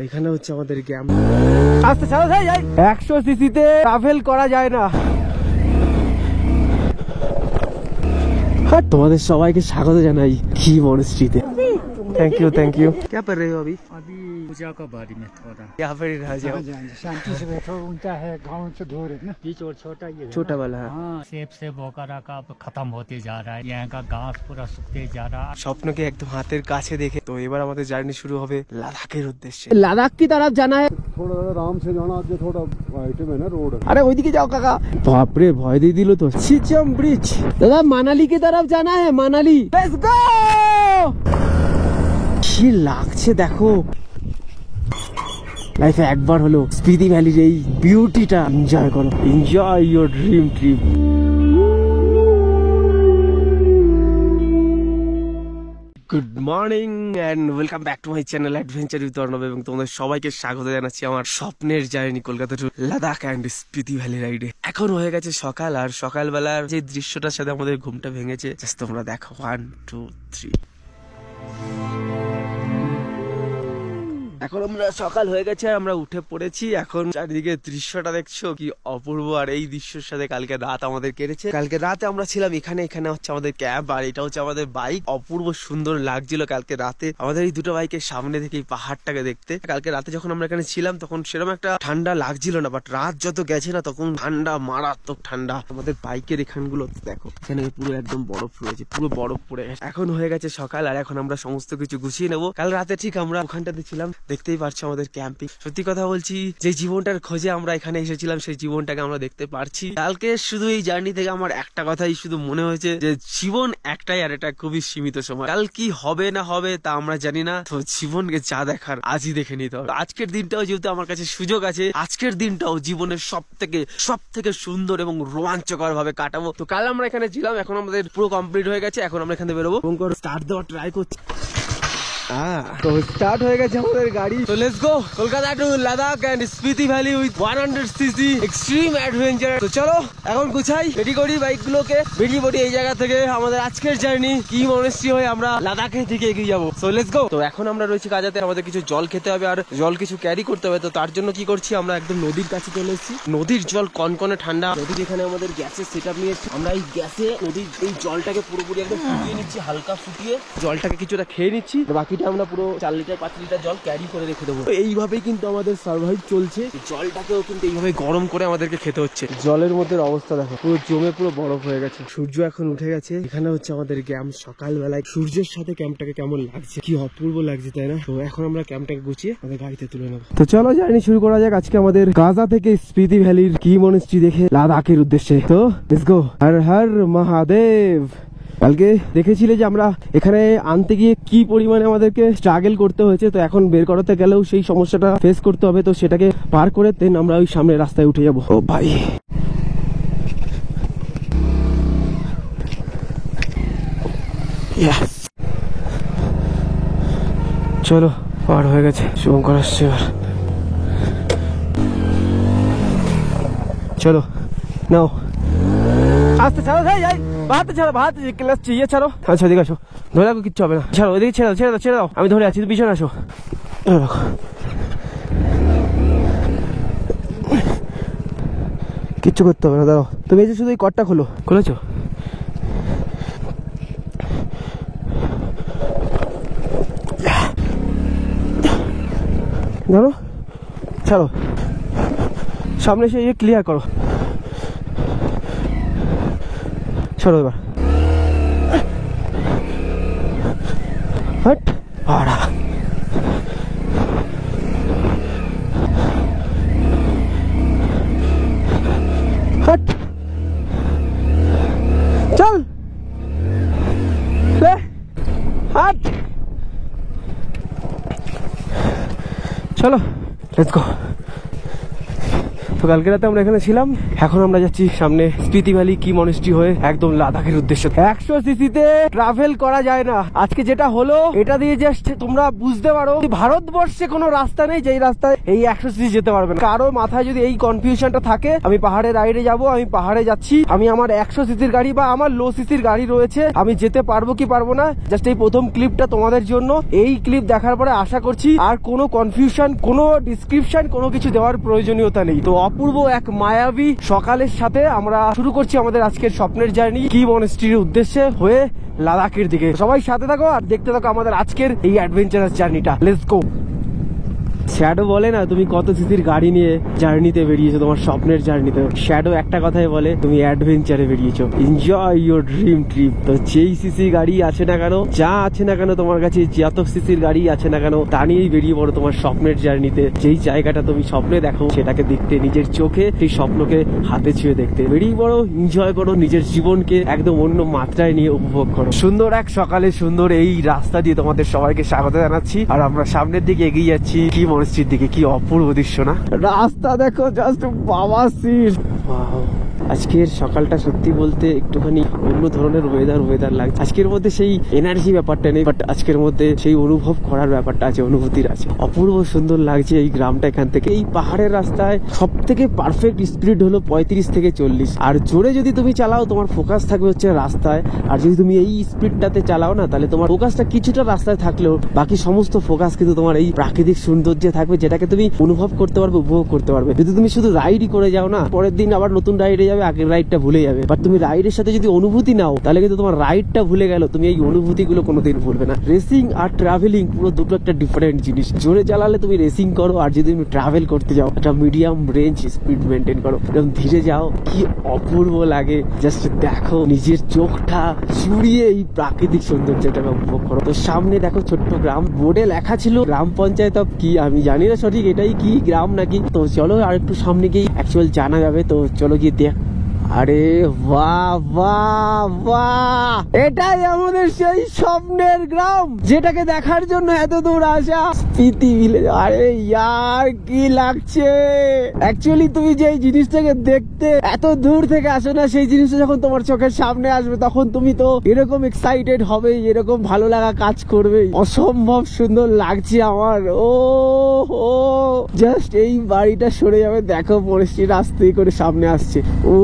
এখানে হচ্ছে আমাদের ক্যাম্প। আস্তে চালা যায় 100 সিসিতে ট্রাভেল করা যায় না। তোমাদের সবাইকে স্বাগত জানাই কি মনস্ট্রিতে। Thank you. क्या कर रहे हो अभी? पूजा का बारी में थोड़ा यहाँ पर रह जाओ। शांति से बैठो। ऊंचा है, गाँव से दूर है ना, बीच और छोटा ये छोटा वाला है। हाँ, सेब से बोकारा का खत्म होते जा रहा है, यहाँ का घास पूरा सूखते जा रहा है। স্বপ্নকে একদম হাতের কাছে দেখে তো এবার আমাদের জার্নি শুরু হবে লাদাখের উদ্দেশ্যে। লাদাখ की तरफ जाना है। थोड़ा आराम से जाना, आज थोड़ा आइटम है ना रोड। अरे ওইদিকে যাও কাকা। बाप रे ভয় দিয়ে দিল তো। सिचम ब्रिज। दादा मनाली की तरफ जाना है, मनाली। Let's go. কি লাগছে দেখো। লাইফে একবার হলো স্পিতি ভ্যালির এই বিউটিটা এনজয় করো। Enjoy your dream trip. Good morning and welcome back to my channel adventure with Arnab, এবং তোমাদের সবাইকে স্বাগত জানাচ্ছি আমার স্বপ্নের journey Kolkata to Ladakh and Spiti valley রাইডে। এখন হয়ে গেছে সকাল, আর সকালবেলার যে দৃশ্যটার সাথে আমাদের ঘুমটা ভেঙেছে জাস্ট তোমরা দেখো। 1 2 3। এখন আমরা সকাল হয়ে গেছে, আমরা উঠে পড়েছি। এখন চারিদিকে দৃশ্যটা দেখছো কি অপূর্ব, আর এই দৃশ্যের সাথে কালকে রাত আমাদের কেটেছে। কালকে রাতে আমরা ছিলাম এখানে হচ্ছে আমাদের ক্যাম্প, আর এটা হচ্ছে আমাদের বাইক। অপূর্ব সুন্দর লাগছিল কালকে রাতে আমাদের এই দুটো বাইকের সামনে থেকে এই পাহাড়টাকে দেখতে। কালকে রাতে যখন আমরা এখানে ছিলাম তখন সেরকম একটা ঠান্ডা লাগছিল না, বাট রাত যত গেছে না তখন ঠান্ডা, মারাত্মক ঠান্ডা। আমাদের বাইকের এখানগুলো দেখো, এখানে পুরো একদম বরফ রয়েছে, পুরো বরফ পড়ে গেছে। এখন হয়ে গেছে সকাল, আর এখন আমরা সমস্ত কিছু গুছিয়ে নেবো। কাল রাতে ঠিক আমরা ওখানটাতে ছিলাম, দেখতেই পারছো আমাদের ক্যাম্পিং। সত্যি কথা বলছি, যে জীবনটার খোঁজে আমরা এখানে এসেছিলাম সেই জীবনটাকে আমরা দেখতে পারছি। কালকে শুধু এই জার্নি থেকে আমার একটা কথাই শুধু মনে হয়েছে যে জীবন একটাই, আর এটা খুবই সীমিত সময়। কাল কি হবে না হবে তা আমরা জানি না, তো জীবনকে যা দেখার আজই দেখে নিতে হবে। আজকের দিনটাও যেহেতু আমার কাছে সুযোগ আছে, আজকের দিনটাও জীবনের সব থেকে সুন্দর এবং রোমাঞ্চকর ভাবে কাটাবো। তো কাল আমরা এখানে ছিলাম, এখন আমাদের পুরো কমপ্লিট হয়ে গেছে। এখন আমরা এখানে বেরোবো, স্টার্ট দেওয়ার ট্রাই করছি। তো স্টার্ট হয়ে গেছে আমাদের গাড়ি। তো let's go Kolkata to Ladakh and Spiti valley with 100 CC extreme adventure. তো চলো এখন গুছাই, রেডি করি বাইক গুলোকে, বেরিয়ে পড়ি এই জায়গা থেকে। আমাদের আজকের জার্নি কি মনস্ট্রি হয়ে আমরা লাদাখের দিকে এগিয়ে যাবো। So let's go. তো এখন আমরা রয়েছি কাজাতে, আমাদের কিছু জল খেতে হবে আর জল কিছু ক্যারি করতে হবে। তো তার জন্য কি করছি, আমরা একদম নদীর কাছে চলে এসেছি। নদীর জল কনকনে ঠান্ডা। নদীর এখানে আমাদের গ্যাসের সেটআপ নিয়েছি। আমরা এই গ্যাসে নদীর এই জলটাকে পুরোপুরি একদম ফুটিয়ে নিচ্ছি, হালকা ফুটিয়ে জলটাকে কিছুটা খেয়ে নিচ্ছি। বাকিটা আমরা পুরো 4 লিটার 5 লিটার জল ক্যারি করে রেখে দেবো। এইভাবেই কিন্তু আমাদের সার্ভাইভ চলছে। জলটাকেও কিন্তু এইভাবে গরম করে আমাদেরকে খেতে হচ্ছে। জলের মধ্যে অবস্থা দেখো, পুরো জমে পুরো বরফ হয়ে গেছে। সূর্য এখন উঠে গেছে। এখানে হচ্ছে আমাদের ক্যাম্প। সকালবেলায় সূর্যের সাথে ক্যাম্পটাকে কেমন লাগছে, কি অপূর্ব লাগছে তাই না? তো এখন আমরা ক্যাম্পটাকে গুছিয়ে আমাদের গাড়িতে তুলে নেবো। তো চলো জার্নি শুরু করা যাক। আজকে আমাদের গাজা থেকে স্পিতি ভ্যালির কি মনস্ট্রি দেখে লাদাখের উদ্দেশ্যে। তো লেটস গো। হর হর মহাদেব। কালকে দেখেছিলে যে আমরা এখানে আনতে গিয়ে কি পরিমাণে আমাদেরকে স্ট্রাগল করতে হয়েছে। তো এখন বের করাতে গেলেও সেই সমস্যাটা ফেস করতে হবে। তো সেটাকে পার করে দেন আমরা ওই সামনে রাস্তায় উঠে যাবো। ও ভাই, চলো পার হয়ে গেছে। শুভঙ্কর আসছে এবার। চলো নাও, আস্তে ছাড়ো, বাহাতে ছাড়ো, বাহাতে ক্লাস चाहिए ছাড়ো। আচ্ছা এদিকে আসো, ধরে রাখো, কিচ্ছু হবে না। ছাড়ো, ওইদিকে ছেড়ে দাও, আমি ধরে আছি, পিছনে আসো। রাখো, কিচ্ছু করতে হবে না, দাঁড়াও। তুমি এই যে শুধু এই কটটা খুলেছো? ধরো, ছাড়ো, সামনে এসে ক্লিয়ার করো। ছাড়ো এবার। হট আড়া, হট চল লে, হট চলো লেটস গো। তো কালকে রাতে আমরা এখানে ছিলাম, এখন আমরা যাচ্ছি সামনে স্পিতি ভ্যালি কি মনেস্ট্রি হয়ে একদম লাদাখের উদ্দেশ্যে। 100 সিসিতে ট্রাভেল করা যায় না। আজকে যেটা হলো এটা দিয়ে জাস্ট তোমরা বুঝতে পারো ভারতবর্ষে কোনো রাস্তা নেই যেই রাস্তায় এই 100 সিসি যেতে পারবে না। কারো মাথায় যদি এই কনফিউশনটা থাকে আমি পাহাড়ে রাইডে যাব, আমি পাহাড়ে যাচ্ছি, আমি আমার 100 সিসির গাড়ি বা আমার লো সিসির গাড়ি রয়েছে, আমি যেতে পারবো কি পারবো না, জাস্ট এই প্রথম ক্লিপটা তোমাদের জন্য। এই ক্লিপ দেখার পরে আশা করছি আর কোনো কনফিউশন, কোনো ডিসক্রিপশন, কোনো কিছু দেওয়ার প্রয়োজনীয়তা নেই। তো অপূর্ব এক মায়াবী সকালের সাথে আমরা শুরু করছি আমাদের আজকের স্বপ্নের জার্নি কি মনেস্ট্রির উদ্দেশ্যে হয়ে লাদাখের দিকে। সবাই সাথে থাকো আর দেখতে থাকো আমাদের আজকের এই অ্যাডভেঞ্চারাস জার্নিটা। Let's go. শ্যাডো বলে না তুমি কত সিসির গাড়ি নিয়ে জার্নিতে বেরিয়েছো, তোমার স্বপ্নের জার্নিতে। শ্যাডো একটা কথাই বলে তুমি অ্যাডভেঞ্চারে বেরিয়েছো, এনজয় ইউর ড্রিম ট্রিপ। তো যেই সিসি গাড়ি আছে না কেন, যা আছে না কেন তোমার কাছে, যত সিসির গাড়ি আছে না কেন, তা নিয়েই বেরিয়ে পড়ো তোমার স্বপ্নের জার্নিতে। যেই জায়গাটা তুমি স্বপ্নে দেখো সেটাকে দেখতে, নিজের চোখে সেই স্বপ্নকে হাতে ছুঁয়ে দেখতে বেরিয়ে পড়ো। এনজয় করো, নিজের জীবনকে একদম অন্য মাত্রায় নিয়ে উপভোগ করো। সুন্দর এক সকালে সুন্দর এই রাস্তা দিয়ে তোমাদের সবাইকে স্বাগত জানাচ্ছি। আর আমরা সামনের দিকে এগিয়ে যাচ্ছি কি মনেস্ট্রির দিকে। কি অপূর্ব দৃশ্য না, রাস্তা দেখো জাস্ট বাবা সির। আজকের সকালটা সত্যি বলতে একটুখানি অন্য ধরনের ওয়েদার লাগছে। আজকের মধ্যে সেই এনার্জি ব্যাপারটা নেই, বাট আজকের মধ্যে সেই অনুভব করার ব্যাপারটা আছে, অনুভূতির আছে। অপূর্ব সুন্দর লাগছে এই গ্রামটা এখান থেকে। এই পাহাড়ের রাস্তায় সব থেকে পারফেক্ট স্পিড হলো 35 থেকে 40। আর জোরে যদি তুমি চালাও তোমার ফোকাস থাকবে হচ্ছে রাস্তায়, আর যদি তুমি এই স্পিডটাতে চালাও না তাহলে তোমার ফোকাসটা কিছুটা রাস্তায় থাকলেও বাকি সমস্ত ফোকাস কিন্তু তোমার এই প্রাকৃতিক সৌন্দর্যে থাকবে, যেটাকে তুমি অনুভব করতে পারবে, উপভোগ করতে পারবে। যদি তুমি শুধু রাইডই করে যাও না, পরের দিন আবার নতুন রাইডে যাবে, আগের রাইডটা ভুলে যাবে। বাট তুমি রাইডের সাথে যদি অনুভূতি নাও তাহলে কিন্তু তোমার রাইডটা ভুলে গেল, তুমি এই অনুভূতিগুলো কোনোদিন ভুলবে না। রেসিং আর ট্রাভেলিং পুরো দুটো একটা ডিফারেন্ট জিনিস। জোরে চালালে তুমি রেসিং করো, আর যদি তুমি ট্রাভেল করতে যাও একটা মিডিয়াম রেঞ্জ স্পিড মেনটেন করো, একদম ধীরে যাও, কি অপূর্ব লাগে। জাস্ট দেখো, নিজের চোখটা জুড়িয়ে এই প্রাকৃতিক সৌন্দর্যটাকে উপভোগ করো। তো সামনে দেখো ছোট্ট গ্রাম, বোর্ডে লেখা ছিল গ্রাম পঞ্চায়েত অফ কি, আমি জানি না সঠিক এটাই কি গ্রাম নাকি। তো চলো আর একটু সামনে গিয়ে অ্যাকচুয়াল জানা যাবে। তো চলো গিয়ে দেখ। আরে বাহ বাহ বাহ, এটাই আমাদের সেই স্বপ্নের গ্রাম যেটাকে দেখার জন্য এত দূর আসা, স্পিতি ভিলেজ। আরে ইয়ার কি লাগছে। অ্যাকচুয়ালি তুমি যে জিনিসটাকে দেখতে এত দূর থেকে আসো না, সেই জিনিসটা যখন তোমার চোখের সামনে আসবে তখন তুমি তো এরকম এক্সাইটেড হবে, এরকম ভালো লাগা কাজ করবে। অসম্ভব সুন্দর লাগছে আমার। ও ও জাস্ট এই বাড়িটা সরে যাবে, দেখো মনেস্ট্রির আস্তে করে সামনে আসছে। ও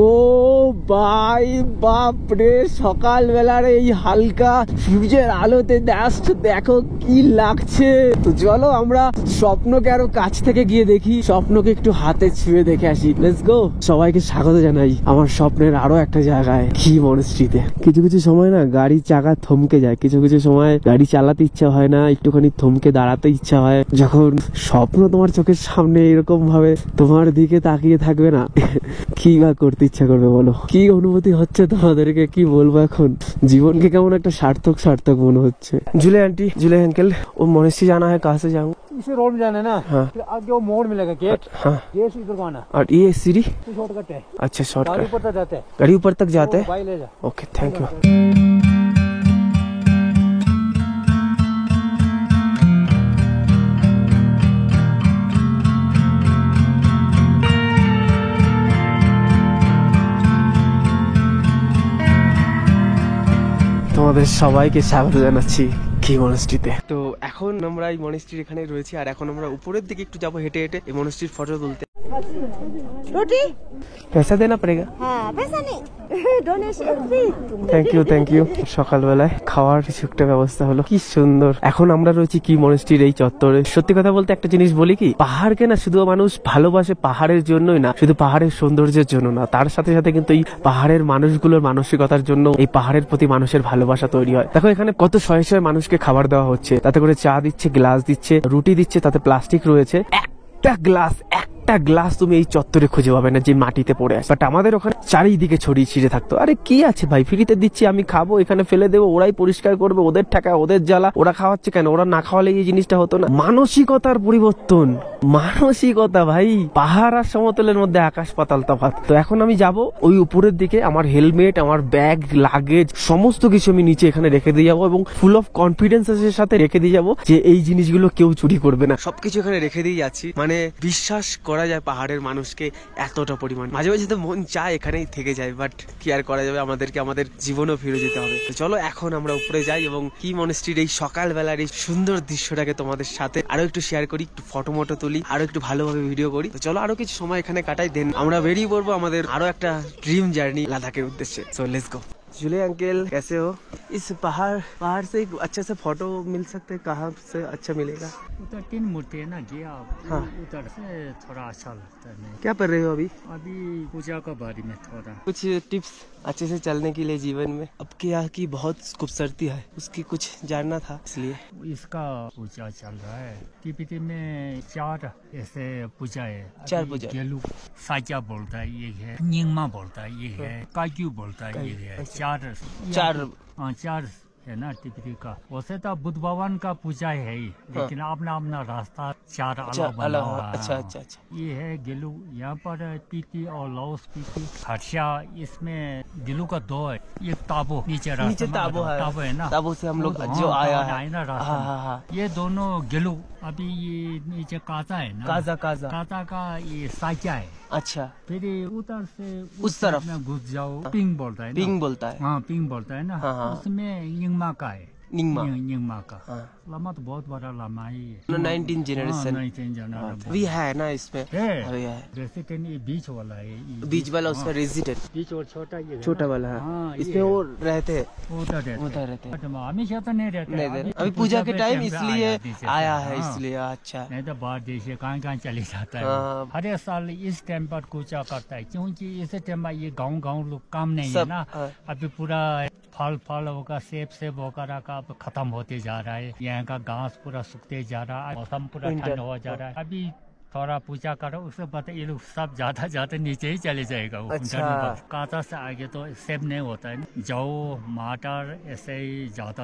ভাই বাপরে, সকাল বেলার এই হালকা সূর্যের আলোতে জাস্ট দেখো কি লাগছে। তো চলো আমরা স্বপ্নকে আরো কাছ থেকে গিয়ে দেখি, স্বপ্নকে একটু হাতে ছুঁয়ে দেখে আসি। Let's go. সবাইকে স্বাগত জানাই আমার স্বপ্নের আরো একটা জায়গায়, কি মনেস্ট্রিতে। কিছু কিছু সময় না গাড়ির চাকা থমকে যায়, কিছু কিছু সময় গাড়ি চালাতে ইচ্ছা হয় না, একটুখানি থমকে দাঁড়াতে ইচ্ছা হয়। যখন স্বপ্ন তোমার চোখের সামনে এরকম ভাবে তোমার দিকে তাকিয়ে থাকবে না, কি বা করতে ইচ্ছা করবে বলো। কি অনুভূতি হচ্ছে তোমাদেরকে কি বলবো এখন, জীবনকে কেমন একটা সার্থক সার্থক মনে হচ্ছে। জুলে आंटी, जूले अंकल, वो मोनेस्ट्री जाना है, कहाँ से जाऊँ? इसी रोड में जाना है ना। हाँ। फिर आगे वो मोड़ मिलेगा गेट। हाँ। गेट से इधर को आना। और ये सीढ़ी शॉर्टकट है, अच्छा गाड़ी शॉर्टकट, ऊपर तक जाते हैं। गाड़ी ऊपर तक जाते हैं। बाई ले जा। Okay thank you. তোমাদের সবাইকে স্বাগত জানাচ্ছি কি মনেস্ট্রিতে। তো এখন আমরা এই মনেস্ট্রির এখানে রয়েছি, আর এখন আমরা উপরের দিকে একটু যাবো হেঁটে হেঁটে এই মনেস্ট্রির ফটো তুলতে। रोटी पैसा देना पड़ेगा? हाँ पैसा नहीं डोनेशन फ्री থ্যাংক ইউ। সকালবেলায় খাওয়ার কিছু একটা ব্যবস্থা হলো, কি সুন্দর। এখন আমরা রয়েছি কি মনেস্ট্রির এই চত্বরে। সত্যি কথা বলতে একটা জিনিস বলি কি, পাহাড়কে না শুধু মানুষ ভালোবাসে পাহাড়ের জন্যই না, শুধু পাহাড়ের সৌন্দর্যের জন্য না, তার সাথে সাথে কিন্তু এই পাহাড়ের মানুষগুলোর মানসিকতার জন্য এই পাহাড়ের প্রতি মানুষের ভালোবাসা তৈরি হয়। দেখো এখানে কত শয়ে শয়ে মানুষকে খাবার দেওয়া হচ্ছে, তাতে করে চা দিচ্ছে, গ্লাস দিচ্ছে, রুটি দিচ্ছে, তাতে প্লাস্টিক রয়েছে। একটা গ্লাস তুমি এই চত্বরে খুঁজে পাবে না যে মাটিতে পড়ে আছে। বাট আমাদের ওখানে চারিদিকে ছড়িয়ে ছিঁড়ে থাকতো। আরে কি আছে ভাই, ফ্রিতে দিচ্ছি, আমি খাবো, এখানে ফেলে দেবো, ওরাই পরিষ্কার করবে, ওদের টাকা ওদের জ্বালা, ওরা খাওয়াচ্ছে কেন, ওরা না খাওয়ালে এই জিনিসটা হতো না। মানসিকতার পরিবর্তন, মানসিকতা ভাই, পাহাড় আর সমতলের মধ্যে আকাশ পাতাল তফাৎ। তো এখন আমি যাব ওই উপরের দিকে, আমার হেলমেট, আমার ব্যাগ, লাগেজ সমস্ত কিছু আমি নিচে এখানে রেখে দিয়ে যাবো এবং ফুল অফ কনফিডেন্সের সাথে রেখে দিয়ে যাবো যে এই জিনিসগুলো কেউ চুরি করবে না। সবকিছু এখানে রেখে দিয়ে যাচ্ছি, মানে বিশ্বাস করা যায় পাহাড়ের মানুষকে এতটা পরিমাণ। মাঝে মাঝে তো মন চায় এখানেই থেকে যায়, বাট কি আর করা যাবে, আমাদেরকে আমাদের জীবনও ফিরে যেতে হবে। তো চলো এখন আমরা উপরে যাই এবং কি মনেস্ট্রির এই সকালবেলার এই সুন্দর দৃশ্যটাকে তোমাদের সাথে আরো একটু শেয়ার করি, একটু ফটো মটো তুলি, আরো একটু ভালোভাবে ভিডিও করি। তো চলো আরো কিছু সময় এখানে কাটাই, দেন আমরা বেরিয়ে পড়বো আমাদের আরো একটা ড্রিম জার্নি লাদাখের উদ্দেশ্যে। সো লেটস गो। जुले अंकल कैसे हो? इस पहाड़ से अच्छा से फोटो मिल सकते हैं, कहाँ से अच्छा मिलेगा? उधर 3 मूर्ति है ना गया, हाँ। उधर से थोड़ा अच्छा लगता है। क्या कर रहे हो अभी? अभी पूजा का बारे में थोड़ा कुछ टिप्स अच्छे से चलने के लिए जीवन में। अब के यहाँ की बहुत खूबसूरती है, उसकी कुछ जानना था इसलिए। इसका पूजा चल रहा है। टीपीटी में 4 ऐसे पूजा है। 4 अभी पूजा। गेलू साइजा बोलता है ये है, निंगमा बोलता है ये है, काक्यू बोलता है ये है। 4 हाँ 4 है ना टीपीटी का। वैसे तो बुद्ध भगवान का पूजा है ही, लेकिन अपना अपना रास्ता 4 अलग बना हुआ है। अच्छा अच्छा अच्छा। ये है गेलू, यहाँ पर पीती और लाओस पीती हर्षा, इसमें गेलू का 2 है। ये ताबो नीचे नीचे ताबो है, ताबो है ना, ताबो से हम लोग हाँ, जो आया हाँ, है ना रास्ता हाँ में। हाँ हाँ। ये दोनों गेलू। अभी ये नीचे काजा है ना, काजा काजा। काजा का ये साइजा है। अच्छा, फिर उधर से उस तरफ में घुस जाओ, पिंग बोलता है ना। पिंग बोलता है। हाँ पिंग बोलता है ना, हाँ, हाँ। उसमें निंगमा का है। निंगमा। निंगमा का हाँ। लम्बा तो बहुत बड़ा लम्बा ही है। 19 जनरेशन 19 जनरेशन अभी है ना इसमें। है। अभी है रेसिडेंट ये बीच वाला है, ये बीच वाला, उसका रेजिडेंट बीच और छोटा ये है छोटा ना। वाला है। हाँ, इसमें ये वो रहते हैं, उधर रहते उधर रहते हैं। हैं। हमेशा तो नहीं रहते, नहीं दे अभी पूजा के टाइम इसलिए आया है, हाँ। इसलिए। अच्छा नहीं तो बाहर देश से कहाँ कहाँ चले जाता है। हाँ। हर एक साल इस टाइम पर पूजा करता है, क्योंकि इस टाइम में ये गाँव लोग काम नहीं है सब, ना। हाँ। अभी पूरा फल होगा, सेब वगैरह का अब खत्म होते जा रहा है। यहाँ का घास पूरा सूखते जा रहा है, मौसम पूरा Winter। ठंड हो जा रहा है। अभी थोड़ा पूजा करो, उसके बाद ये लोग सब जाते नीचे ही चले जाएगा वो। अच्छा। कांचा से आगे तो सेब नहीं होता है, जौ मटर ऐसे ही जाता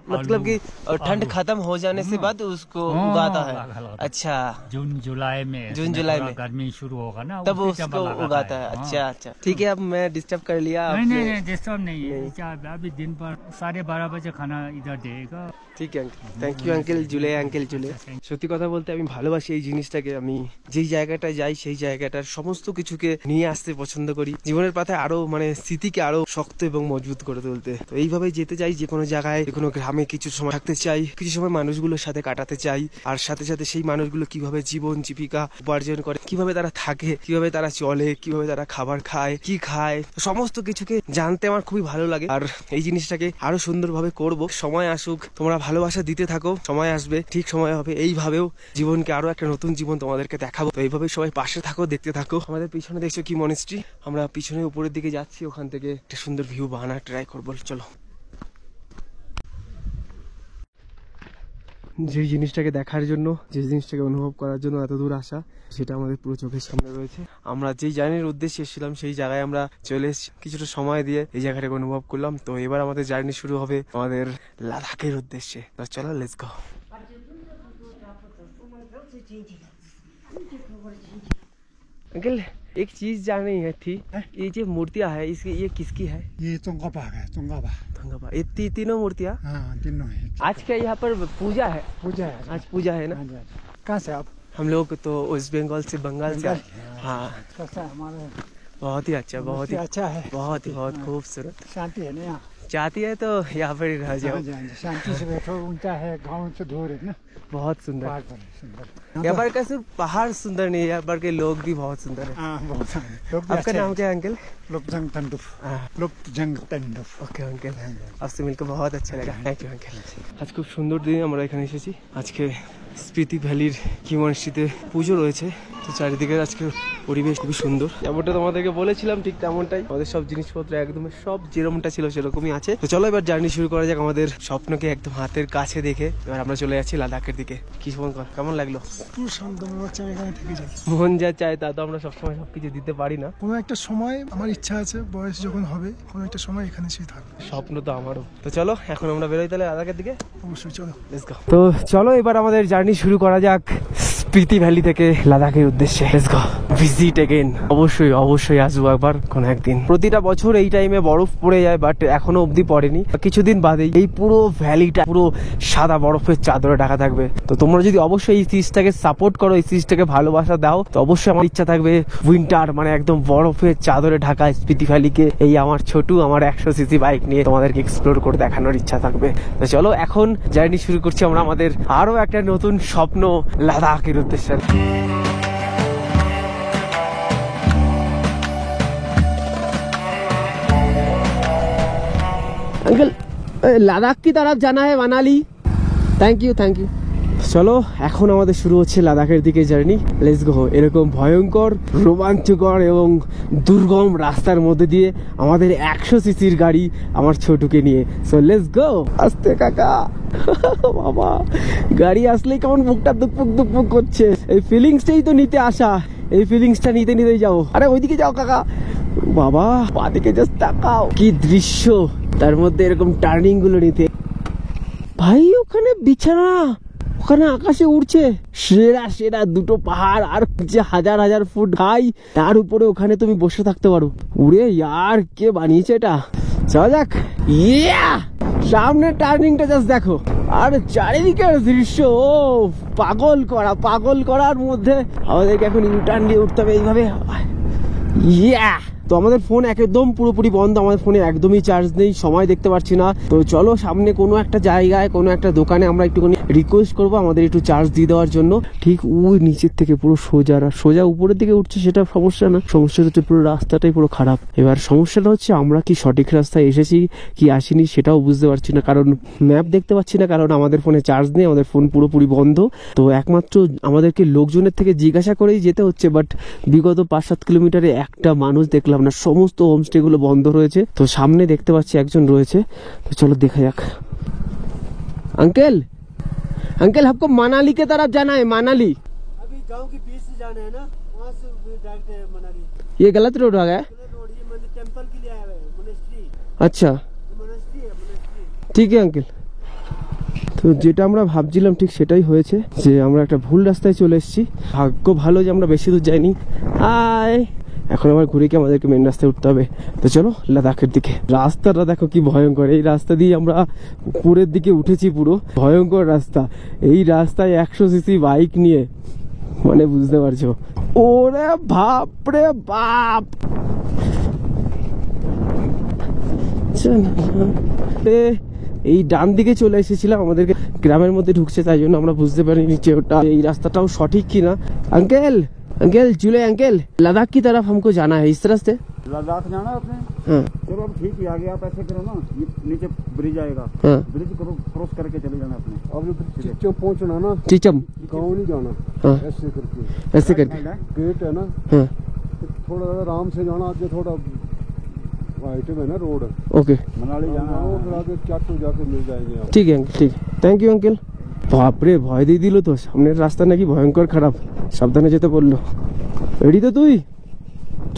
मतलब कि ठंड आलू। खत्म हो जाने से बाद उसको हाँ, उगाता है। लगाता है। अच्छा, जून जुलाई में जुलाई में। गर्मी शुरू होगा ना, तब उसी टाइम उसको लगाता उगाता है। हाँ। अच्छा अच्छा, ठीक है। अब मैं डिस्टर्ब कर लिया नहीं आपने। नहीं डिस्टर्ब नहीं है। अभी दिन पर 12:30 बजे खाना इधर देगा। ঠিক আছে, থ্যাংক ইউ আঙ্কেল জুলে, আঙ্কেল জুলে। সত্যি কথা বলতে আমি ভালোবাসি এই জিনিসটাকে। আমি যেই জায়গাটায় যাই সেই জায়গাটার সমস্ত কিছুকে নিয়ে আসতে পছন্দ করি, জীবনের পাতায় আরো মানে স্মৃতিকে আরো শক্ত এবং মজবুত করে তুলতে। তো এইভাবে যেতে চাই, যে কোনো জায়গায়, যে কোনো গ্রামে কিছু সময় থাকতে চাই, কিছু সময় মানুষগুলোর সাথে কাটাতে চাই, আর সাথে সাথে সেই মানুষগুলো কিভাবে জীবন জীবিকা উপার্জন করে, কিভাবে তারা থাকে, কিভাবে তারা চলে, কিভাবে তারা খাবার খায়, কি খায়, সমস্ত কিছুকে জানতে আমার খুবই ভালো লাগে। আর এই জিনিসটাকে আরো সুন্দরভাবে করব। সময় আসুক, তোমরা ভালোবাসা দিতে থাকো, সময় আসবে, ঠিক সময় হবে। এইভাবেও জীবনকে আরো একটা নতুন জীবন তোমাদেরকে দেখাবো। তো এইভাবে সবাই পাশে থাকো, দেখতে থাকো। আমাদের পিছনে দেখছো কি মনেস্ট্রি, আমরা পিছনে উপরের দিকে যাচ্ছি, ওখান থেকে একটা সুন্দর ভিউ বানানোর ট্রাই করবো। চলো। যে জিনিসটাকে দেখার জন্য, যে জিনিসটাকে অনুভব করার জন্য এত দূর আসা, সেটা আমাদের পুরো চোখের সামনে রয়েছে। আমরা যেই জার্নির উদ্দেশ্যে এসেছিলাম সেই জায়গায় আমরা চলে এসেছি, কিছুটা সময় দিয়ে এই জায়গাটাকে অনুভব করলাম। তো এবার আমাদের জার্নি শুরু হবে আমাদের লাদাখের উদ্দেশ্যে। তো চলো, লেটস গো। अंकल एक चीज जाननी है थी, ये जो मूर्तियाँ है इसकी, ये किसकी है? ये चोंगापा है, चोंगापा। धंगापा, ये तीनों मूर्तियाँ। हाँ तीनों है। आज क्या यहाँ पर पूजा है? पूजा है आज पूजा है ना। हाँ जी, हाँ जी। कहाँ से आप? हम लोग तो वेस्ट बंगाल से, बंगाल से आए। हाँ, कैसा है हमारे? बहुत ही अच्छा, बहुत ही अच्छा है, बहुत ही बहुत खूबसूरत। शांति है ना यहाँ। चाहती है तो यहाँ पर ही रह जाओ। हाँ जी, हाँ जी, शांति से बैठो। ऊंचा है, गाँव से दूर है ना, बहुत सुंदर। पहाड़ पर है, सुंदर। यहाँ पर का सिर्फ पहाड़ सुंदर नहीं है, यहाँ पर के लोग भी बहुत सुंदर है। हाँ बहुत सारे लोग भी आपका अच्छे नाम हैं। क्या है अंकल? लोकजंग तंडुफ। हाँ। लोकजंग तंडुफ। ওকে আঙ্কেল, आपसे मिलकर बहुत अच्छा लगा। Thank you uncle. আজ খুব সুন্দর দিন আমরা এখানে এসেছি। আজকে স্পিতি ভ্যালির কি মনস্ট্রিতে পুজো রয়েছে। তো চারিদিকে আজকে পরিবেশ খুবই সুন্দর, যেমনটা তোমাদেরকে বলেছিলাম ঠিক তেমনটাই। আমাদের সব জিনিসপত্র একদম সব যেরকমটা ছিল সেরকমই আছে। তো চলো এবার জার্নি শুরু করা যাক আমাদের স্বপ্নকে একদম হাতের কাছে দেখে। এবার আমরা চলে যাচ্ছি লাদাখের দিকে। কি মন কর, কেমন লাগলো? পুরো শান্ত মনে হচ্ছে আমি এখানে থেকে যাই। মন যা চায় তা তো আমরা সবসময় সবকিছু দিতে পারি না। কোনো একটা সময় আমার ইচ্ছা আছে, বয়স যখন হবে কোনো একটা সময় এখানে সেই থাকবে। স্বপ্ন তো আমারও। তো চলো এখন আমরা বেরোই তাহলে লাদাখের দিকে। অবশ্যই চলো। তো চলো এবার আমাদের জার্নি শুরু করা যাক স্পিতি ভ্যালি থেকে লাদাখের উদ্দেশ্যে। Let's go, visit again. অবশ্যই অবশ্যই আসবো একবার কোন একদিন। প্রতিটা বছর এই টাইমে বরফ পড়ে যায়, বাট এখনো অবধি পড়েনি। কিছুদিন বাদেই এই পুরো ভ্যালিটা পুরো সাদা বরফের চাদরে ঢাকা থাকবে। তো তোমরা যদি অবশ্যই এই সিরিজটাকে সাপোর্ট করো, এই সিরিজটাকে ভালোবাসা দাও, তো অবশ্যই আমার ইচ্ছা থাকবে উইন্টার মানে একদম বরফের চাদরে ঢাকা স্পিতি ভ্যালিকে এই আমার ছোটু আমার 100 সিসি বাইক নিয়ে তোমাদেরকে এক্সপ্লোর করে দেখানোর ইচ্ছা থাকবে। তো চলো এখন জার্নি শুরু করছি আমরা আমাদের আরো একটা নতুন স্বপ্ন লাদাখের উদ্দেশ্যে। अंकल লাদাখ কি तरफ जाना है Manali? Thank you thank you. চলো এখন আমাদের শুরু হচ্ছে লাদাখের দিকে জার্নি। Let's go. এরকম ভয়ঙ্কর রোমাঞ্চকর এবং দুর্গম রাস্তার মধ্যে দিয়ে আমাদের 100 সিসির গাড়ি আমার ছোটুকে নিয়ে। So let's go. আস্তে কাকা বাবা, গাড়ি আসলেই কেমন বুকটা দুকপুক দুকপুক করছে। এই ফিলিংসটাই তো নিতে আসা, এই ফিলিংসটা নিতে নিতেই যাও। আরে ওইদিকে যাও কাকা। বাবা বাদিকে জাস্ট তাকাও, কি দৃশ্য, তার মধ্যে এরকম টার্নিং গুলো নিতে। ভাই ওখানে বিছানা, ওখানে আকাশে উড়ছে সেরা সেরা দুটো পাহাড়, আর যে হাজার হাজার ফুট হাই, তার উপরে ওখানে তুমি বসে থাকতে পারো। উড়ে ইয়ার, কে বানিয়েছে এটা? চল যাক। ইয়া, সামনে টার্নিংটা জাস্ট দেখো, আর চারিদিকের দৃশ্য ও পাগল করার মধ্যে। আমাদেরকে এখন ইউটার্ন দিয়ে উঠতে হবে এইভাবে। ইয়া, তো আমাদের ফোন একদম পুরোপুরি বন্ধ, আমাদের ফোনে একদমই চার্জ নেই, সময় দেখতে পাচ্ছি না। তো চলো সামনে কোনো একটা জায়গায় কোনো একটা দোকানে আমরা একটুখানি রিকোয়েস্ট করবো আমাদের একটু চার্জ দিয়ে দেওয়ার জন্য। ঠিক ওই নিচের থেকে পুরো সোজা উপরের দিকে উঠছে, সেটা সমস্যা না, সমস্যা হচ্ছে পুরো রাস্তাটাই পুরো খারাপ। এবার সমস্যাটা হচ্ছে আমরা কি সঠিক রাস্তায় এসেছি কি আসিনি সেটাও বুঝতে পারছি না, কারণ ম্যাপ দেখতে পাচ্ছি না, কারণ আমাদের ফোনে চার্জ নেই, আমাদের ফোন পুরোপুরি বন্ধ। তো একমাত্র আমাদেরকে লোকজনের থেকে জিজ্ঞাসা করেই যেতে হচ্ছে, বাট বিগত 5-7 কিলোমিটারে একটা মানুষ দেখলাম না, সমস্ত হোমস্টে গুলো বন্ধ রয়েছে। তো সামনে দেখতে পাচ্ছি একজন রয়েছে, তো চলো দেখা যাক। अंकल हमको मनाली के तरफ जाना है। मनाली अभी गांव के बीच से जाना है ना, वहाँ से डायरेक्ट है मनाली। ये गलत रोड आ गया। रोड ये मंदिर टेम्पल के लिए आया हुआ है, मोनेस्ट्री। अच्छा मोनेस्ट्री है, मोनेस्ट्री। ঠিক আছে আঙ্কেল। তো যেটা আমরা ভাবছিলাম ঠিক সেটাই হয়েছে, যে আমরা একটা ভুল রাস্তায় চলে এসেছি। ভাগ্য ভালো যে আমরা বেশি দূর যাইনি। আয়, এখন আবার ঘুরে গিয়ে আমাদেরকে মেন রাস্তায় উঠতে হবে। তো চলো লাদাখের দিকে। রাস্তাটা দেখো কি ভয়ঙ্কর, এই রাস্তা দিয়ে আমরা উপরের দিকে উঠেছি, পুরো ভয়ঙ্কর রাস্তা। এই রাস্তায় 100 সিসি বাইক নিয়ে, মানে বুঝতে পারছো। ওরে বাপ রে বাপ, এই ডান দিকে চলে এসেছিলাম, আমাদেরকে গ্রামের মধ্যে ঢুকছে, তাই জন্য আমরা বুঝতে পারিনি যে ওটা এই রাস্তাটাও সঠিক কিনা। अंकल जुले अंकल, लद्दाख की तरफ हमको जाना है, इस तरह से। लद्दाख जाना है आपने? हाँ चलो अब ठीक है, आगे आप ऐसे करो ना, ये नीचे ब्रिज आएगा, हाँ ब्रिज क्रॉस करके चले जाना अपने। अब चिचम पहुंचना ना, चिचम, गाँव नहीं जाना, हाँ ऐसे करके ऐसे करके। गेट है ना, हाँ तो थोड़ा आराम से जाना, आगे थोड़ा वाइट में ना रोड, ओके मनाली जाना है, फिर आगे चाटू जाके मिल जाएंगे आप। ঠিক আছে ঠিক, থ্যাংক ইউ আঙ্কেল। বাপরে ভয় দিয়ে দিল তো, সামনের রাস্তা নাকি ভয়ঙ্কর খারাপ, সাবধানে যেতে বললো। রেডি তো তুই?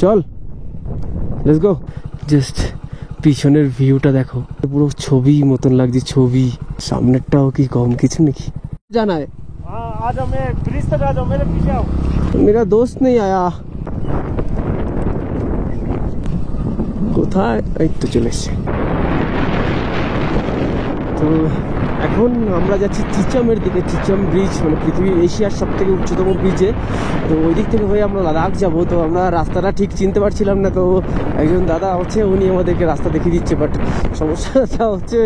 চল লেটস গো। জাস্ট পিছনের ভিউটা দেখো, পুরো ছবি মতন লাগছে, ছবি। সামনেরটাও কি কম কিছু নাকি? জানা है आ जाओ, मैं ब्रिज तक आ जाओ, मेरे पीछे आओ। मेरा दोस्त नहीं आया। কোথায়? এই তো চলে এসছে। তো এখন আমরা যাচ্ছি চিচমের দিকে। চিচম ব্রিজ মানে পৃথিবীর এশিয়ার সব থেকে উচ্চতম ব্রিজে। তো ওই দিক থেকে হয়ে আমরা লাদাখ যাবো। তো আমরা রাস্তাটা ঠিক চিনতে পারছিলাম না, তো একজন দাদা হচ্ছে উনি আমাদেরকে রাস্তা দেখিয়ে দিচ্ছে। বাট সমস্যাটা হচ্ছে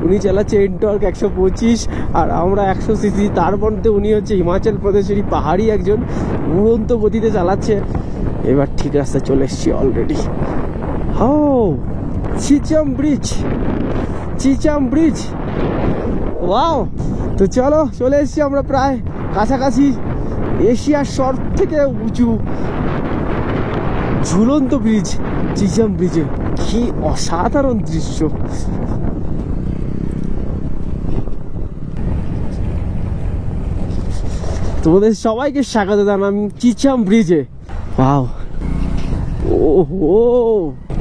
উনি চালাচ্ছে এনটর্ক 125 আর আমরা 100 সিসি, তার মধ্যে উনি হচ্ছে হিমাচল প্রদেশেরই পাহাড়ি একজন, উড়ন্ত গতিতে চালাচ্ছে। এবার ঠিক রাস্তায় চলে এসেছি অলরেডি। ও চিচম ব্রিজ, চিচম ব্রিজ, ওয়াও। তো চলো চলে এসেছি আমরা প্রায় কাছাকাছি এশিয়ার সব থেকে উঁচু ঝুলন্ত ব্রিজ চিচম ব্রিজে। কি অসাধারণ দৃশ্য। তোমাদের সবাইকে স্বাগত জানাই চিচম ব্রিজে। ওয়াও, ওহো